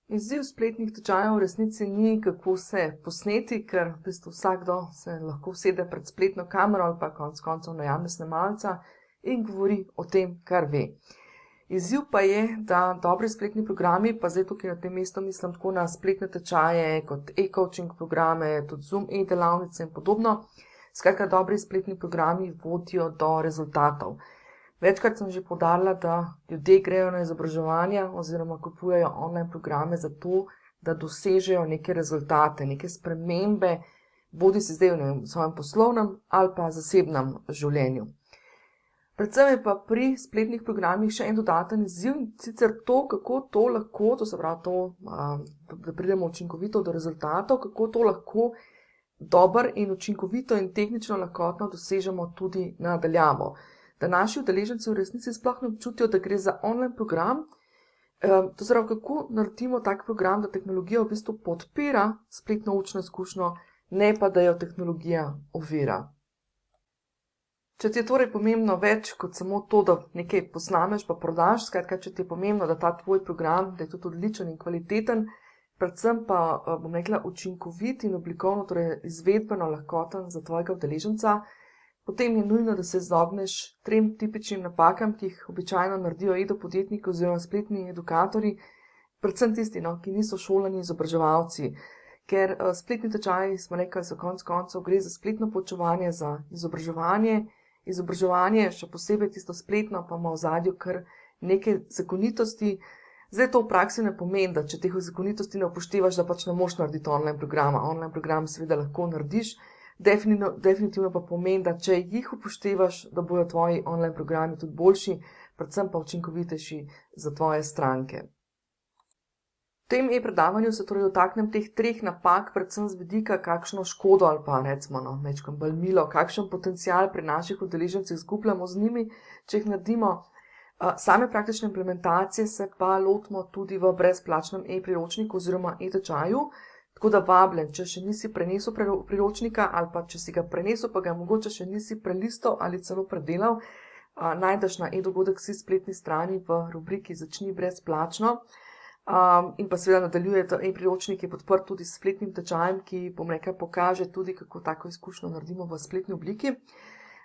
Izziv spletnih tečajev v resnici ni, kako se posneti, ker v bistvu vsakdo se lahko usede pred spletno kamero ali pa konec koncev najame snemalca in govori o tem, kar ve. Izziv pa je, da dobri spletni programi, pa zdaj tukaj na tem mestu mislim tako na spletne tečaje, kot e-coaching programe, tudi Zoom e-delavnice in podobno, skratka dobri spletni programi vodijo do rezultatov. Večkrat sem že poudarila, da ljudje grejo na izobraževanja oziroma kupujejo online programe zato, da dosežejo neke rezultate, neke spremembe, bodi si zdaj v svojem poslovnem ali pa zasebnem življenju. Predvsem je pa pri spletnih programih še en dodaten izziv, sicer to, kako to lahko, to se pravi to, da pridemo učinkovito do rezultatov, kako to lahko dobro in učinkovito in tehnično lahkotno dosežemo tudi nadaljavo. Da naši udeleženci v resnici sploh ne občutijo, da gre za online program. To se pravi, kako naredimo tak program, da tehnologija v bistvu podpira spletno učno izkušnjo, ne pa da jo tehnologija ovira. Če ti je torej pomembno več kot samo to, da nekaj posnameš pa prodaš, skratka, če ti je pomembno, da ta tvoj program, da je tudi odličen in kvaliteten, predvsem pa, bom rekla, učinkovit in oblikovno, torej izvedbeno lahkoten za tvojega udeleženca, potem je nujno, da se izogneš 3 tipičnim napakam, ki jih običajno naredijo e-podjetniki oziroma spletni edukatorji, predvsem tisti, ki niso šolani izobraževalci. Ker spletni tečaji, smo rekli, so konec koncev, gre za spletno poučevanje, za izobraževanje. Izobraževanje, še posebej tisto spletno, pa ima v ozadju kar nekaj zakonitosti. Zdaj to v praksi ne pomeni, da če teh zakonitosti ne upoštevaš, da pač ne moš narediti online programa. Online program seveda lahko narediš, definitivno pa pomeni, da če jih upoštevaš, da bodo tvoji online programi tudi boljši, predvsem pa učinkovitejši za tvoje stranke. V tem e-predavanju se torej dotaknem teh 3 napak, predvsem z vidika, kakšno škodo ali pa recimo, mečkam bolj milo, kakšen potencial pri naših udeležencih izgubljamo z njimi, če jih naredimo. Same praktične implementacije se pa lotimo tudi v brezplačnem e-priročniku oziroma e-tečaju. Tako da vabljen, če še nisi prenesel priročnika ali pa če si ga prenesel, pa ga mogoče še nisi prelistal ali celo predelal, najdeš na e-dogodek.si spletni strani v rubriki Začni brezplačno. In pa seveda nadaljuje, ta e-priročnik je podprt tudi s spletnim tečajem, ki, bom rekla, pokaže tudi, kako tako izkušnjo naredimo v spletni obliki.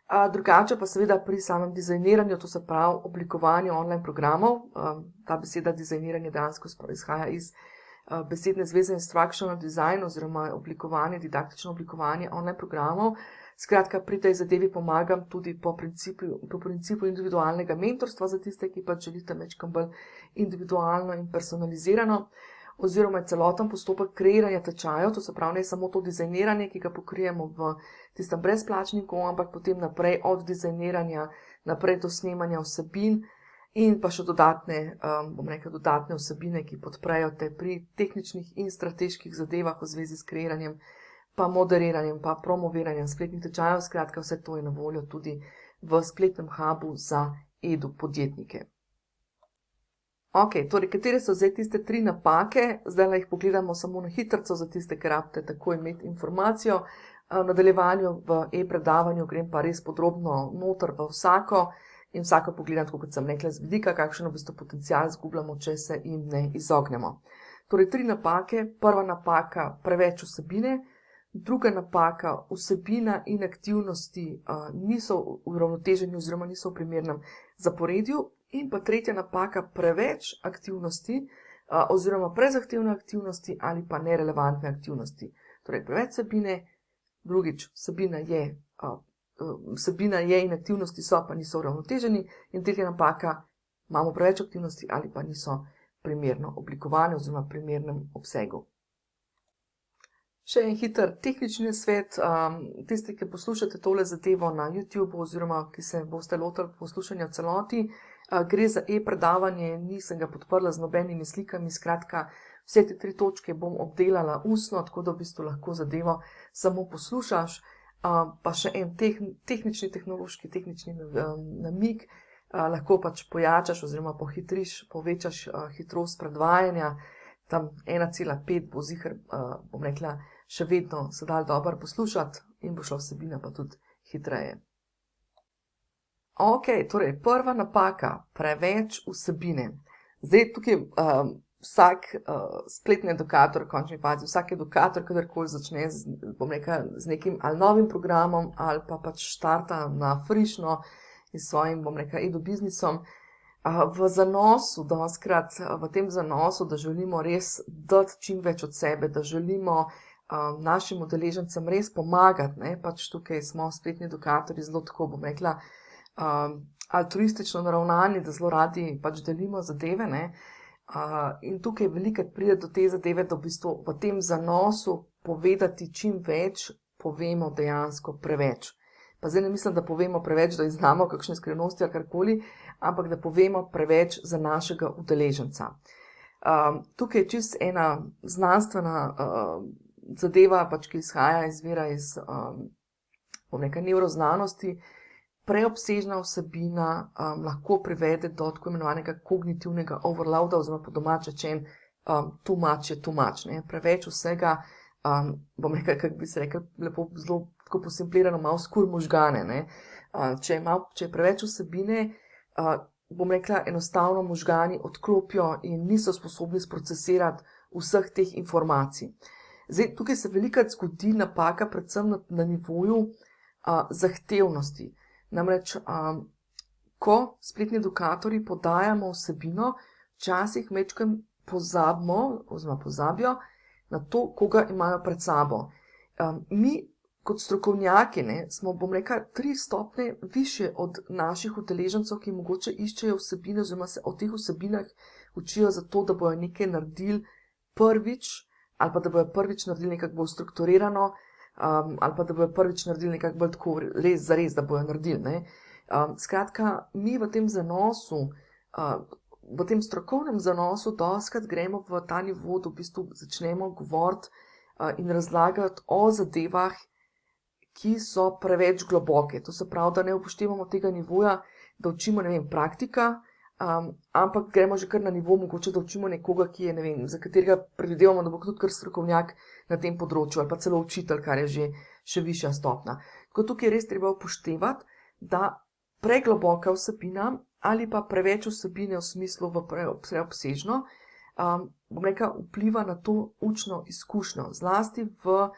Drugače pa seveda pri samem dizajniranju, to se pravi oblikovanju online programov, ta beseda dizajniranje dejansko izhaja iz besedne zveze instructional design oziroma didaktično oblikovanje online programov. Skratka, pri tej zadevi pomagam tudi po principu individualnega mentorstva za tiste, ki pa želite mečkam bolj individualno in personalizirano, oziroma celoten postopek kreiranja tečajev, to se pravi ne samo to dizajniranje, ki ga pokrijemo v tistem brezplačniku, ampak potem naprej od dizajniranja, naprej do snemanja vsebin, in pa še dodatne vsebine, ki podprejo te pri tehničnih in strateških zadevah v zvezi s kreiranjem, pa moderiranjem, pa promoviranjem spletnih tečajev. Skratka, vse to je na voljo tudi v spletnem hubu za edu-podjetnike. Ok, torej, katere so zdaj tiste 3 napake? Zdaj jih pogledamo samo na hitrco za tiste, ki rabite takoj imeti informacijo. V nadaljevanju v e-predavanju grem pa res podrobno noter v vsako in vsako pogledam, tako kot sem rekla, z vidika, kakšen v bistvu potencial izgubljamo, če se jim ne izognemo. Torej 3 napake. Prva napaka, preveč vsebine. Druga napaka, vsebina in aktivnosti niso uravnoteženi oziroma niso v primernem zaporedju. In pa tretja napaka, preveč aktivnosti oziroma prezahtevne aktivnosti ali pa nerelevantne aktivnosti. Torej preveč vsebine, drugič, vsebina je in aktivnosti so, pa niso uravnoteženi, in tretja napaka, imamo preveč aktivnosti ali pa niso primerno oblikovane oziroma v primernem obsegu. Še en hiter tehnični svet, tisti, ki poslušate tole zadevo na YouTube oziroma ki se boste lotili poslušanja v celoti, gre za e-predavanje, nisem ga podprla z nobenimi slikami, skratka, vse te 3 točke bom obdelala ustno, tako da v bistvu lahko zadevo samo poslušaš. Pa še en tehnični namig, lahko pač pojačaš oziroma pohitriš, povečaš hitrost predvajanja, tam 1,5 bo ziher, bom rekla, še vedno se dal dobro poslušati in bo šla vsebina pa tudi hitreje. Ok, torej prva napaka, preveč vsebine. Zdaj tukaj vsak spletni edukator, v končni fazi, vsak edukator, kadarkoli začne z nekim ali novim programom ali pa pač štarta na frišno in svojim, e-biznisom, v zanosu, doskrat v tem zanosu, da želimo res dati čim več od sebe, da želimo našim udeležencem res pomagati, ne, pač tukaj smo spletni edukatorji zelo tako, altruistično naravnani, da zelo radi pač delimo zadeve, ne, in tukaj velikokrat pride do te zadeve, da v bistvu v tem zanosu povedati čim več, povemo dejansko preveč. Pa zdaj ne mislim, da povemo preveč, da iznamo kakšne skrivnosti ali karkoli, ampak da povemo preveč za našega udeleženca. Tukaj je čisto ena znanstvena zadeva, pač, ki izvira iz nevroznanosti. Preobsežna vsebina lahko privede do tako imenovanega kognitivnega overloada, oziroma po domače rečeno too much je too much. Ne? Preveč vsega, kako bi se rekel, lepo zelo tako posimplirano, malo skur možgane. Ne? Če je preveč vsebine, enostavno možgani odklopijo in niso sposobni sprocesirati vseh teh informacij. Zdaj, tukaj se velikokrat zgodi napaka, predvsem na nivoju zahtevnosti. Namreč, ko spletni edukatorji podajamo vsebino, včasih majčkeno pozabijo na to, koga imajo pred sabo. Mi kot strokovnjaki smo, 3 stopnje višje od naših udeležencev, ki mogoče iščejo vsebine oziroma se o teh vsebinah učijo zato, da bojo nekaj naredili prvič, ali pa da bojo prvič naredili nekako bolj strukturirano, ali pa da bojo prvič naredili nekako bolj tako res zares, da bojo naredili. Ne? Skratka, mi v tem zanosu, v tem strokovnem zanosu dostikrat gremo v ta nivo, da v bistvu začnemo govoriti in razlagati o zadevah, ki so preveč globoke. To se pravi, da ne upoštevamo tega nivoja, da učimo, praktika, ampak gremo že kar na nivo, mogoče da učimo nekoga, ki je, za katerega predvidevamo, da bo tudi kar strokovnjak na tem področju, ali pa celo učitelj, kar je že še višja stopnja. Tako tukaj je res treba upoštevati, da pregloboka vsebina ali pa preveč vsebine v smislu preobsežno, vpliva na to učno izkušnjo, zlasti v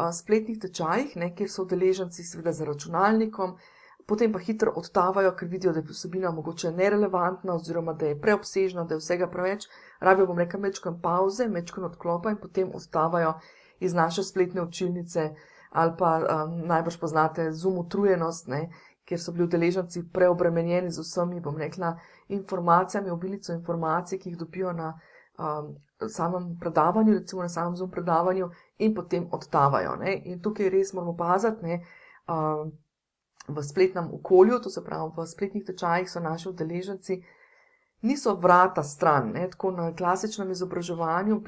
spletnih tečajih, kjer so udeleženci seveda za računalnikom, potem pa hitro odtavajo, ker vidijo, da je vsebina mogoče nerelevantna oziroma da je preobsežna, da je vsega preveč, rabijo majčkeno pavze, majčkeno odklopa in potem odtavajo iz naše spletne učilnice, ali pa najbrž poznate Zoom utrujenost, kjer so bili udeleženci preobremenjeni z vsemi, informacijami, obilico informacij, ki jih dobijo na samem predavanju, recimo na samem Zoom predavanju, in potem odtavajo. In tukaj res moramo paziti, v spletnem okolju, to se pravi v spletnih tečajih so naši udeleženci, niso vrata stran, tako na klasičnem izobraževanju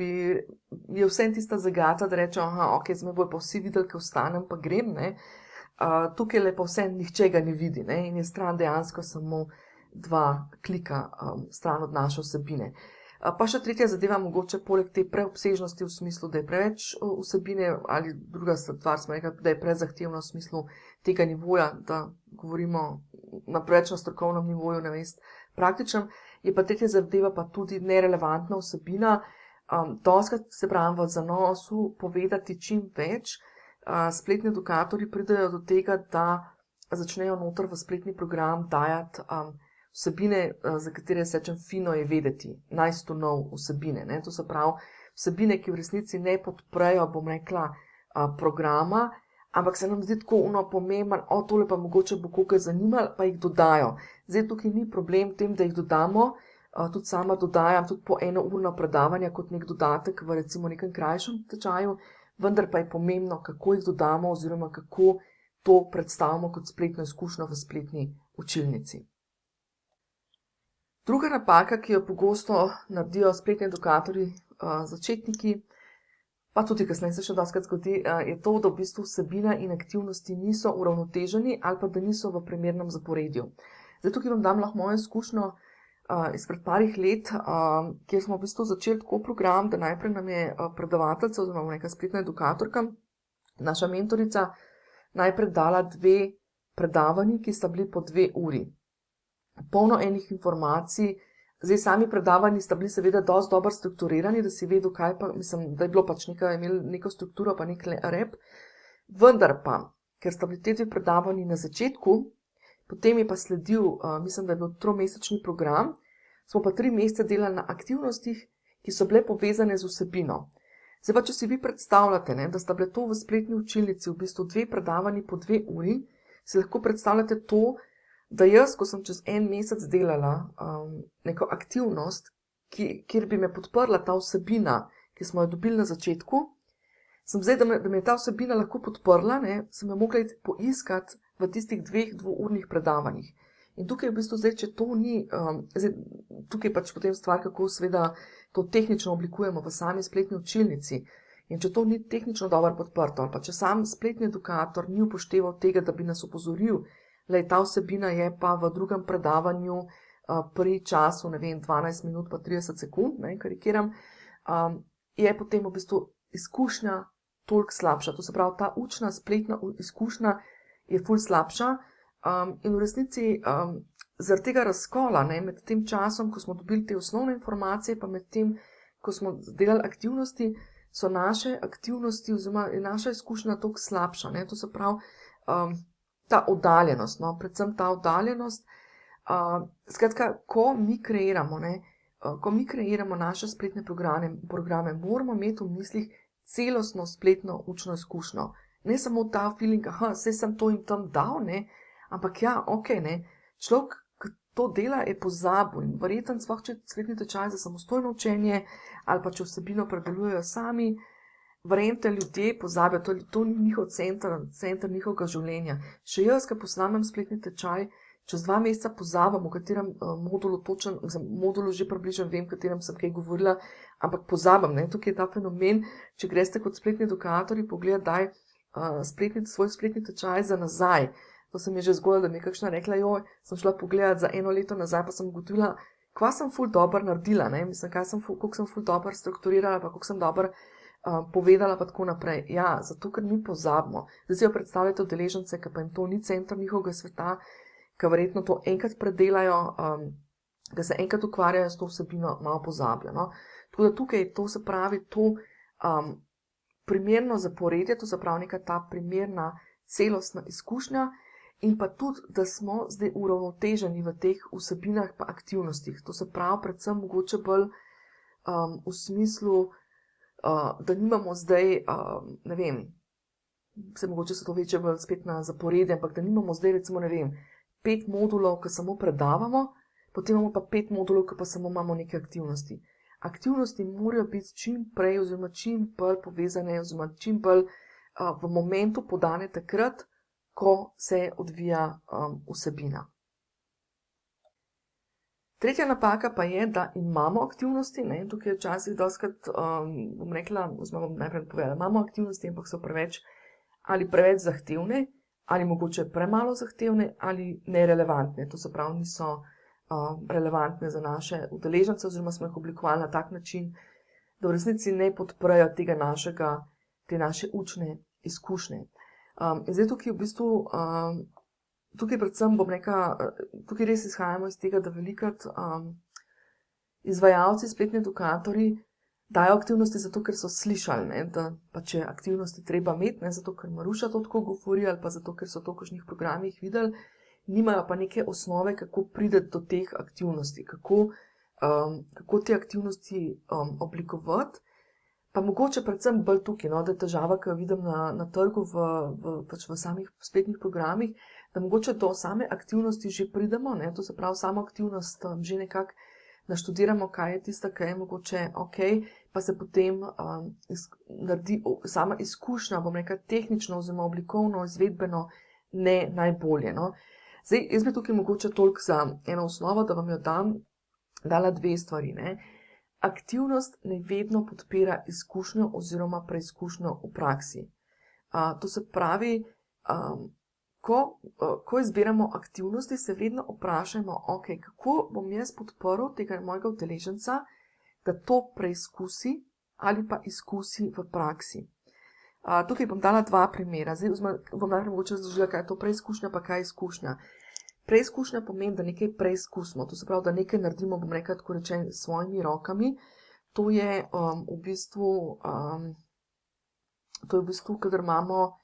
je vsem tista zagata, da rečejo, ok, zdaj bojo pa vsi videli, ko vstanem pa grem, tukaj le pa vsem nihče ga ne vidi, in je stran dejansko samo 2 klika stran od naše vsebine. Pa še tretja zadeva, mogoče poleg te preobsežnosti v smislu, da je preveč vsebine, ali druga stvar smo rekli, da je prezahtevno v smislu tega nivoja, da govorimo na preveč na strokovnem nivoju, praktičnem, je pa tretja zadeva pa tudi nerelevantna vsebina. Dostikrat, se pravi, v zanosu povedati čim več, spletni edukatorji pridejo do tega, da začnejo noter v spletni program dajati vsebine, za katere se rečem fino je vedeti, nice to know vsebine. To se pravi, vsebine, ki v resnici ne podprejo, programa, ampak se nam zdi tako pomemben, tole pa mogoče bo koga zanimalo, pa jih dodajo. Zdaj tukaj ni problem v tem, da jih dodamo, tudi sama dodajam tudi po 1-urno predavanje kot nek dodatek v recimo nekem krajšem tečaju, vendar pa je pomembno, kako jih dodamo oziroma kako to predstavimo kot spletno izkušnjo v spletni učilnici. Druga napaka, ki jo pogosto naredijo spletni edukatorji, začetniki, pa tudi kasneje se še dostikrat zgodi, je to, da v bistvu vsebina in aktivnosti niso uravnoteženi ali pa da niso v primernem zaporedju. Zdaj tukaj vam dam lahko mojo izkušnjo izpred parih let, kjer smo v bistvu začeli tako program, da najprej nam je predavateljica oziroma neka spletna edukatorka, naša mentorica, najprej dala 2 predavanji, ki sta bili po 2 uri. Polno enih informacij, Zdaj, sami predavanji sta bili seveda dosti dobro strukturirani, da si vedel, kaj pa, mislim, da je bilo pač imeli neko strukturo, pa nek rep. Vendar pa, ker sta bili te dve predavanji na začetku, potem je pa sledil, mislim, da je bil 3-mesečni program, smo pa 3 mesece delali na aktivnostih, ki so bile povezane z vsebino. Zdaj pa, če si vi predstavljate, ne, da sta bile to v spletni učilnici v bistvu 2 predavanji po 2 uri, si lahko predstavljate to, da jaz, ko sem čez 1 mesec delala neko aktivnost, kjer bi me podprla ta vsebina, ki smo jo dobili na začetku, sem zdaj, da me je ta vsebina lahko podprla, ne, sem jo mogla poiskati v tistih 2 dvournih predavanjih. In tukaj v bistvu zdaj, če to ni, zdaj, tukaj pač potem stvar, kako seveda to tehnično oblikujemo v sami spletni učilnici. In če to ni tehnično dobro podprto, ali pa če sam spletni edukator ni upošteval tega, da bi nas opozoril, da ta vsebina je pa v drugem predavanju pri času, ne vem, 12 minut pa 30 sekund, ne, karikiram, je potem v bistvu izkušnja toliko slabša. To se pravi, ta učna spletna izkušnja je ful slabša in v resnici zaradi tega razkola, ne, med tem časom, ko smo dobili te osnovne informacije, pa med tem, ko smo delali aktivnosti, so naše aktivnosti oziroma je naša izkušnja toliko slabša. Ne. To se pravi, ta oddaljenost, no, predvsem ta oddaljenost. Skratka, ko mi kreiramo naše spletne programe, moramo imeti v mislih celostno spletno učno izkušnjo. Ne samo ta feeling, saj sem to in tam dal, ne, ampak ja, ok, ne, človek, ki to dela, je pozabil in verjetno sploh, če spletni tečaj za samostojno učenje ali pa če vsebino predelujejo sami, verjemite, ljudje pozabijo, to ni njihov center njihovega življenja. Še jaz, ki posnamem spletni tečaj, čez 2 meseca pozabim, v katerem modulu že približno vem, v katerem sem kaj govorila, ampak pozabim, ne, tukaj je ta fenomen, če greste kot spletni edukatorji pogledati, svoj spletni tečaj za nazaj. To se mi je že zgodilo, da mi je kakšna rekla, sem šla pogledati za 1 leto nazaj, pa sem ugotovila, kva sem ful dobro naredila, ne, mislim, koliko sem ful dobro strukturirala, pa koliko sem dobro povedala, pa tako naprej. Ja, zato, ker mi pozabimo. Zdaj si jo predstavljate udeležence, ki pa jim to ni center njihovega sveta, ki verjetno to enkrat predelajo, ki se enkrat ukvarjajo s to vsebino, malo pozabijo. No. Tako da tukaj to se pravi, to primerno zaporedje, to se pravi neka ta primerna celostna izkušnja in pa tudi, da smo zdaj uravnoteženi v teh vsebinah pa aktivnostih. To se pravi predvsem mogoče bolj v smislu, da nimamo zdaj, ne vem, se mogoče se to večje bolj spet na zaporedje, ampak da nimamo zdaj recimo, ne vem, 5 modulov, ki samo predavamo, potem imamo pa 5 modulov, ki pa samo imamo neke aktivnosti. Aktivnosti morajo biti čim prej oziroma čim bolj povezane oziroma čim bolj v momentu podane takrat, ko se odvija vsebina. Tretja napaka pa je, da imamo aktivnosti, ne, tukaj je včasih dostikrat, bom rekla, oziroma bom najprej povedala, imamo aktivnosti, ampak so preveč zahtevne, ali mogoče premalo zahtevne, ali nerelevantne. To se pravi, niso relevantne za naše udeležence, oziroma smo jih oblikovali na tak način, da v resnici ne podprejo te naše učne izkušnje. In zdaj tukaj v bistvu, tukaj predvsem bom rekla, tukaj res izhajamo iz tega, da velikokrat izvajalci, spletni edukatorji dajo aktivnosti zato, ker so slišali, ne, da pač je aktivnosti treba imeti, ne, zato, ker Maruša to tako govori ali pa zato, ker so to v kakšnih programih videli, nimajo pa neke osnove, kako priti do teh aktivnosti, kako te aktivnosti oblikovati. Pa mogoče predvsem bolj tukaj, no, da je težava, ki jo vidim na trgu pač v samih spletnih programih, da mogoče do same aktivnosti že pridemo, ne, to se pravi, samo aktivnost že nekako naštudiramo, kaj je tista, kaj je mogoče ok, pa se potem naredi sama izkušnja, bom rekla, tehnično oziroma oblikovno, izvedbeno ne najbolje. No. Zdaj, jaz bi tukaj mogoče toliko za eno osnovo, da vam jo dala 2 stvari, ne. Aktivnost ne vedno podpira izkušnjo oziroma preizkušnjo v praksi. To se pravi, ko izbiramo aktivnosti, se vedno vprašajmo, ok, kako bom jaz podprl tega mojega udeleženca, da to preizkusi ali pa izkusi v praksi. Tukaj bom dala 2 primera. Zdaj bom najprej mogoče razložila, kaj je to preizkušnja, pa kaj je izkušnja. Preizkušnja pomeni, da nekaj preizkusimo, to se pravi, da nekaj naredimo, bom rekla, tako rečem, s svojimi rokami. To je v bistvu, kadar imamo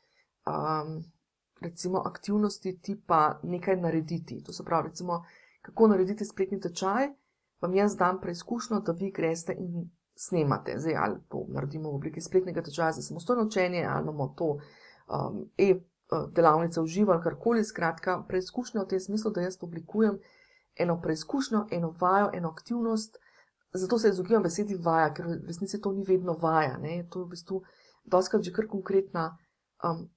recimo aktivnosti tipa nekaj narediti. To se pravi, recimo, kako narediti spletni tečaj, vam jaz dam preizkušnjo, da vi greste in snemate. Zdaj, ali to naredimo v obliki spletnega tečaja za samostojno učenje, ali imamo to delavnice v živo ali karkoli, skratka, preizkušnja v tem smislu, da jaz oblikujem eno preizkušnjo, eno vajo, eno aktivnost. Zato se izogibam besedi vaja, ker v resnici to ni vedno vaja, ne. To je v bistvu dostikrat že kar konkretna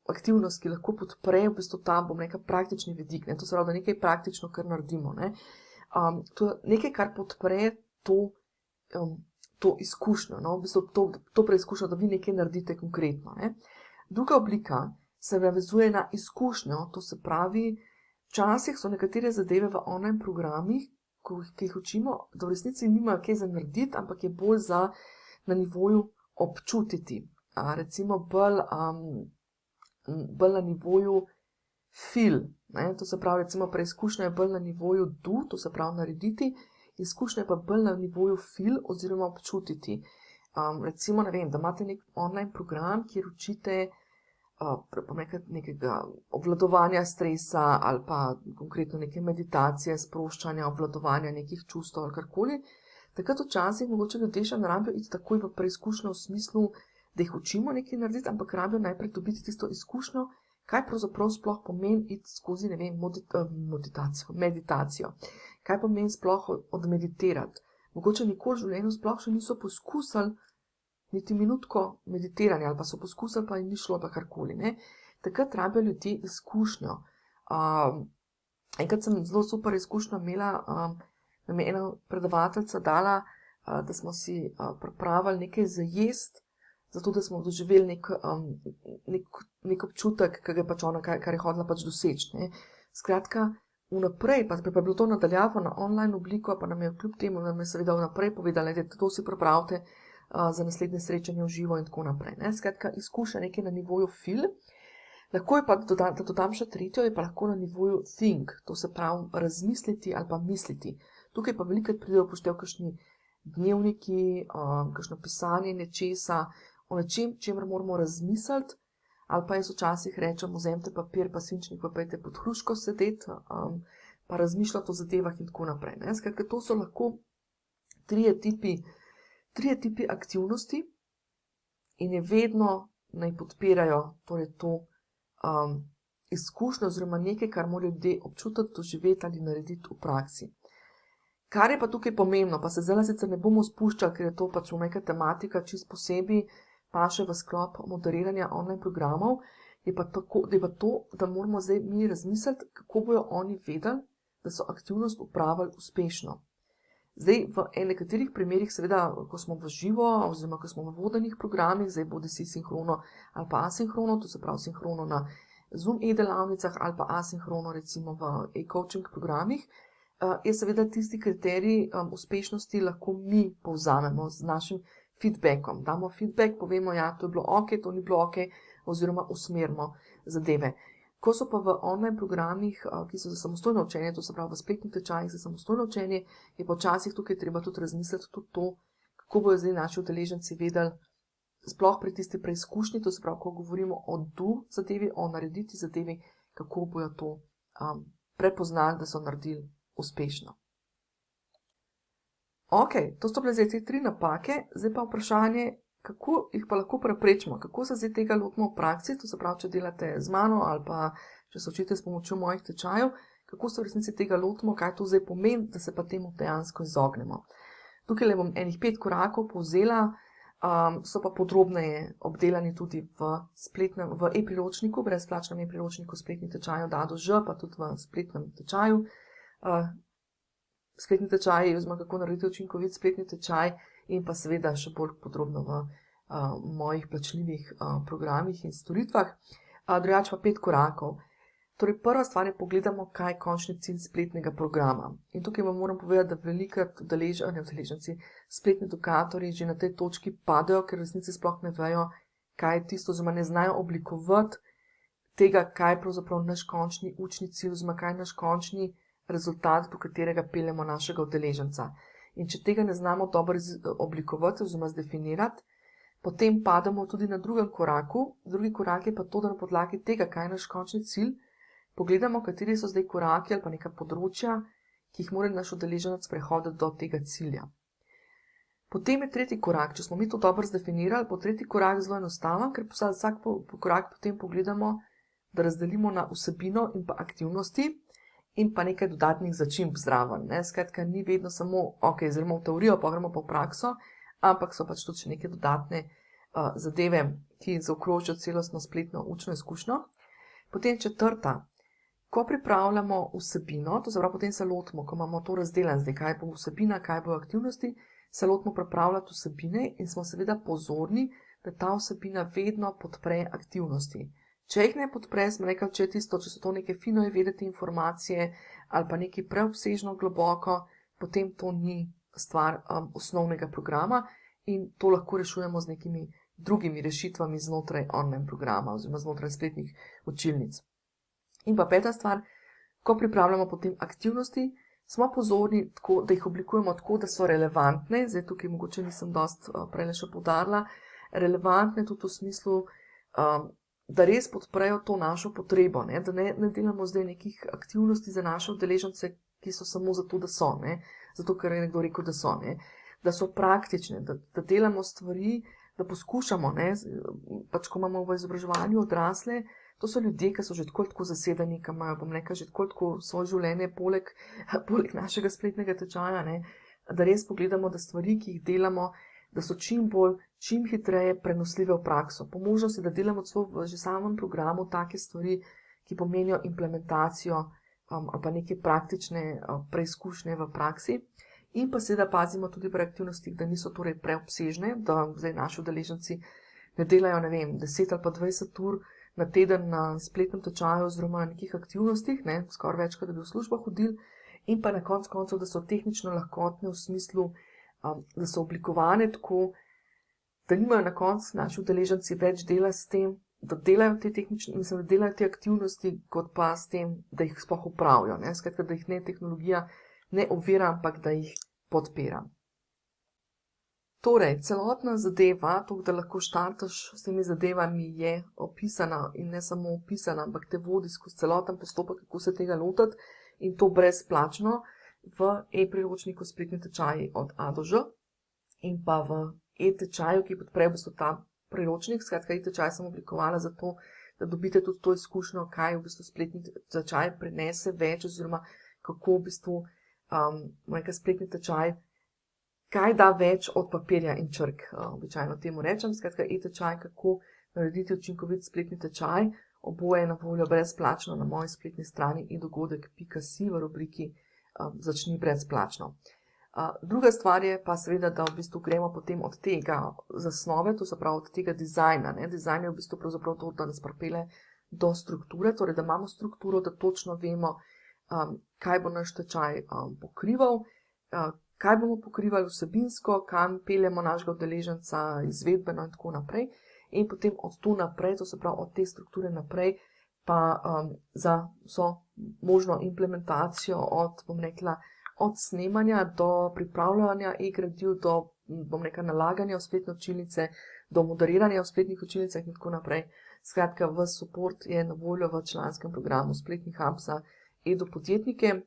aktivnost, ki lahko podpre v bistvu ta, bom rekla, praktični vidik, ne. To se pravi, da nekaj praktično kar naredimo, ne. To je nekaj, kar podpre to izkušnjo, no, v bistvu to preizkušnjo, da vi nekaj naredite konkretno, ne. Druga oblika se navezuje na izkušnjo, to se pravi, včasih so nekatere zadeve v online programih, ki jih učimo, da v resnici nimajo kaj za narediti, ampak je bolj za na nivoju občutiti. Recimo bolj na nivoju feel, ne, to se pravi, recimo preizkušnja je bolj na nivoju do, to se pravi narediti, izkušnja je pa bolj na nivoju feel oziroma občutiti. Recimo, ne vem, da imate nek online program, kjer učite nekega obvladovanja stresa ali pa konkretno neke meditacije, sproščanja, obvladovanja nekih čustev ali karkoli, takrat včasih mogoče ljudje še ne rabijo iti takoj v preizkušnjo v smislu, da jih učimo nekaj narediti, ampak rabijo najprej dobiti tisto izkušnjo, kaj pravzaprav sploh pomeni iti skozi, ne vem, meditacijo. Kaj pomeni sploh odmeditirati. Mogoče nikoli v življenju sploh še niso poskusili niti minutko meditiranja, ali pa so poskusili, pa jim ni šlo, pa karkoli, ne. Takrat rabijo ljudje izkušnjo. Enkrat sem zelo super izkušnjo imela, nam je ena predavateljica dala, da smo si pripravili nekaj za jesti, zato da smo doživeli nek občutek, ki ga je pač ona, kar je hotela pač doseči, ne. Skratka, vnaprej, pa je bilo to nadaljavo na online obliko, pa nam je kljub temu, nam je seveda vnaprej povedala, da to si pripravite za naslednje srečanje v živo in tako naprej, ne. Skratka, izkušnja nekaj na nivoju feel. Lahko je pa, da dodam še tretjo, je pa lahko na nivoju think, to se pravi razmisliti ali pa misliti. Tukaj pa velikokrat pridejo v poštev kakšni dnevniki, kakšno pisanje nečesa, o nečem, čemer moramo razmisliti, ali pa jaz včasih rečem, vzemite papir pa svinčnik, pa pojdite pod hruško sedeti, pa razmišljati o zadevah in tako naprej, ne. Skratka, to so lahko trije tipi aktivnosti in je vedno naj podpirajo torej to izkušnjo oziroma nekaj, kar morajo ljudje občutiti, doživeti ali narediti v praksi. Kar je pa tukaj pomembno, pa se zdaj sicer ne bomo spuščali, ker je to pač neka tematika čist posebej, paše v sklop moderiranja online programov, je pa to, da moramo zdaj mi razmisliti, kako bojo oni vedeli, da so aktivnost opravili uspešno. Zdaj, v nekaterih primerih, seveda, ko smo v živo, oziroma ko smo v vodenih programih, zdaj bodi si sinhrono ali pa asinhrono, to se pravi sinhrono na Zoom e-delavnicah ali pa asinhrono recimo v e-coaching programih, je seveda tisti kriterij uspešnosti lahko mi povzamemo z našim feedbackom. Damo feedback, povemo, ja, to je bilo ok, to ni bilo ok, oziroma usmerimo zadeve. Ko so pa v online programih, ki so za samostojno učenje, to se pravi v spletnih tečajih za samostojno učenje, je pa včasih tukaj treba tudi razmisliti tudi to, kako bojo zdaj naši udeleženci vedeli, sploh pri tisti preizkušnji, to se pravi, ko govorimo o do zadevi, o narediti zadevi, kako bojo to prepoznali, da so naredili uspešno. Ok, to so bile zdaj te 3 napake, zdaj pa vprašanje, kako jih pa lahko preprečimo, kako se zdaj tega lotimo v praksi, to se pravi, če delate z mano ali pa če se učite s pomočjo mojih tečajev, kako se v resnici tega lotimo, kaj to zdaj pomeni, da se pa temu dejansko izognemo. Tukaj le bom enih 5 korakov povzela, so pa podrobneje obdelani tudi v e-priročniku, brezplačnem e-priročniku spletnih tečajev od A do Ž, pa tudi v spletnem tečaju. Spletni tečaj, oziroma kako narediti učinkovit spletni tečaj, in pa seveda še bolj podrobno v mojih plačljivih programih in storitvah. Drugače pa 5 korakov. Torej, prva stvar je pogledamo, kaj je končni cilj spletnega programa. In tukaj vam moram povedati, da velikokrat udeleženci, spletni edukatorji že na tej točki padejo, ker v resnici sploh ne vejo, kaj je tisto, oziroma ne znajo oblikovati tega, kaj je pravzaprav naš končni učni cilj, oziroma kaj je naš končni rezultat, do katerega peljemo našega udeleženca. In če tega ne znamo dobro oblikovati oziroma zdefinirati, potem pademo tudi na drugem koraku. Drugi korak je pa to, da na podlagi tega, kaj je naš končni cilj, pogledamo, kateri so zdaj koraki ali pa neka področja, ki jih mora naš udeleženec prehoditi do tega cilja. Potem je tretji korak. Če smo mi to dobro zdefinirali, bo tretji korak zelo enostaven, ker vsak korak potem pogledamo, da razdelimo na vsebino in pa aktivnosti in pa nekaj dodatnih začimb zraven. Skratka, ni vedno samo, ok, zelo v teorijo, pa gremo pa v prakso, ampak so pač tudi še neke dodatne zadeve, ki zaokrožijo celostno spletno učno izkušnjo. Potem četrta. Ko pripravljamo vsebino, to se pravi, potem se lotimo, ko imamo to razdeljeno, zdaj kaj bo vsebina, kaj bo aktivnosti, se lotimo pripravljati vsebine in smo seveda pozorni, da ta vsebina vedno podpre aktivnosti. Če jih ne podpre, smo rekli, če so to neke fino vedeti informacije ali pa nekaj preobsežno globoko, potem to ni stvar osnovnega programa in to lahko rešujemo z nekimi drugimi rešitvami znotraj online programa oziroma znotraj spletnih učilnic. In pa peta stvar, ko pripravljamo potem aktivnosti, smo pozorni, da jih oblikujemo tako, da so relevantne, zdaj tukaj mogoče nisem dosti prej še poudarila, relevantne tudi v smislu, da res podprejo to našo potrebo, da ne delamo zdaj nekih aktivnosti za naše udeležence, ki so samo zato, da so, zato ker je nekdo rekel, da so, da so praktične, da delamo stvari, da poskušamo, pač ko imamo v izobraževanju odrasle, to so ljudje, ki so že tako zasedeni, ki imajo, bom rekla, že tako svoje življenje poleg našega spletnega tečaja, da res pogledamo, da stvari, ki jih delamo, da so čim hitreje prenosljive v prakso. Po možnosti, da delamo celo v že samem programu take stvari, ki pomenijo implementacijo ali pa neke praktične preizkušnje v praksi. In pa seveda pazimo tudi pri aktivnostih, da niso torej preobsežne, da zdaj naši udeleženci ne delajo, 10 ali pa 20 ur na teden na spletnem tečaju oziroma na nekih aktivnostih, skoraj večkrat, da bi v službo hodili, in pa na koncu, da so tehnično lahkotne v smislu, da so oblikovane tako, da nimajo na koncu naši udeleženci več dela s tem, da delajo te tehnične, mislim, da delajo te aktivnosti, kot pa s tem, da jih sploh upravijo, skratka, da jih ne tehnologija ne ovira, ampak da jih podpira. Torej, celotna zadeva, to, da lahko štartaš s temi zadevami, je opisana in ne samo opisana, ampak te vodi skozi celoten postopek, kako se tega lotiti, in to brezplačno v e-priročniku Spletni tečaji od A do Ž in pa v e-tečaju, ki podpre v bistvu ta priročnik. Skratka, e-tečaj sem oblikovala zato, da dobite tudi to izkušnjo, kaj v bistvu spletni tečaj prinese več oziroma kako v bistvu spletni tečaj, kaj da več od papirja in črk, običajno temu rečem. Skratka, e-tečaj, kako narediti učinkovit spletni tečaj, oboje je na voljo brezplačno na moji spletni strani edogodek.si v rubriki Začni brezplačno. Druga stvar je pa seveda, da v bistvu gremo potem od tega zasnove, to se pravi od tega dizajna. Dizajn je v bistvu pravzaprav to, da nas pripelje do strukture, torej da imamo strukturo, da točno vemo, kaj bo naš tečaj pokrival, kaj bomo pokrivali vsebinsko, kam peljemo našega udeleženca, izvedbeno in tako naprej. In potem od tu naprej, to se pravi od te strukture naprej, pa za vso možno implementacijo od snemanja do pripravljanja e-gradiv, do nalaganja v spletne učilnice, do moderiranja v spletnih učilnicah in tako naprej. Skratka, ves support je na voljo v članskem programu Spletnih hubsa Edo-podjetnike.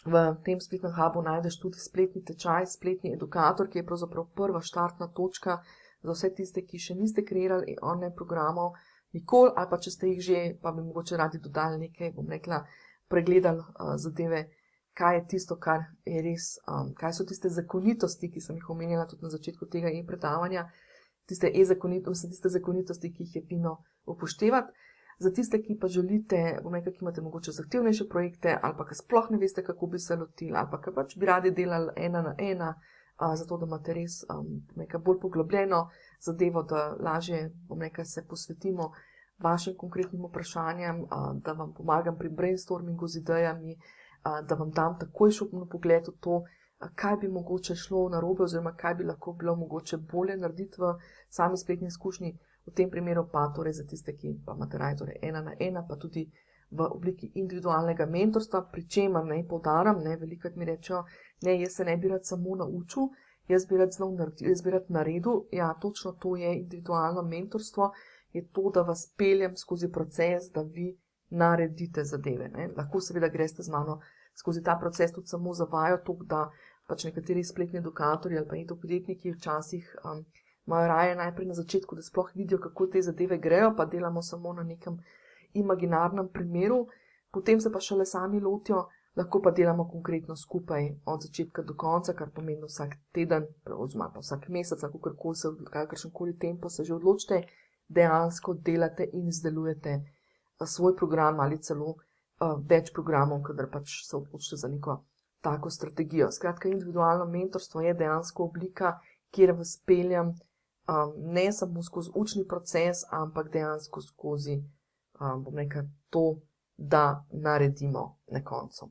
V tem spletnem hubu najdeš tudi spletni tečaj, spletni edukator, ki je pravzaprav prva štartna točka za vse tiste, ki še niste kreirali online programov nikoli, ali pa če ste jih že, pa bi mogoče radi dodali nekaj, pregledali zadeve, kaj je tisto, kar je res, kaj so tiste zakonitosti, ki sem jih omenjala tudi na začetku tega e-predavanja, tiste zakonitosti, ki jih je fino upoštevati. Za tiste, ki pa želite, ki imate mogoče zahtevnejše projekte, ali pa ki sploh ne veste, kako bi se lotili, ali pa ki pač bi radi delali 1 na 1, zato da imate res bolj poglobljeno zadevo, da lažje se posvetimo vašim konkretnim vprašanjem, da vam pomagam pri brainstormingu z idejami, da vam dam takoj šupen pogled v to, kaj bi mogoče šlo narobe oziroma kaj bi lahko bilo mogoče bolje narediti v sami spletni izkušnji. v tem primeru pa torej za tiste, ki pa imate raje torej 1 na 1, pa tudi v obliki individualnega mentorstva, pri čemer naj poudarim, velikokrat mi rečejo, ne, jaz se ne bi rad samo naučil, jaz bi rad naredil. Ja, točno to je individualno mentorstvo, je to, da vas peljem skozi proces, da vi naredite zadeve. Ne. Lahko seveda greste z mano skozi ta proces tudi samo za vajo, toliko da pač nekateri spletni edukatorji ali pa podjetniki včasih imajo raje najprej na začetku, da sploh vidijo, kako te zadeve grejo, pa delamo samo na nekem imaginarnem primeru, potem se pa šele sami lotijo, lahko pa delamo konkretno skupaj od začetka do konca, kar pomeni vsak teden, oziroma pa vsak mesec, kakršenkoli tempo se že odločite, dejansko delate in izdelujete svoj program ali celo več programov, kadar pač se odločite za neko tako strategijo. Skratka, individualno mentorstvo je dejansko oblika, kjer vas peljem ne samo skozi učni proces, ampak dejansko skozi, bom rekla, to, da naredimo na koncu.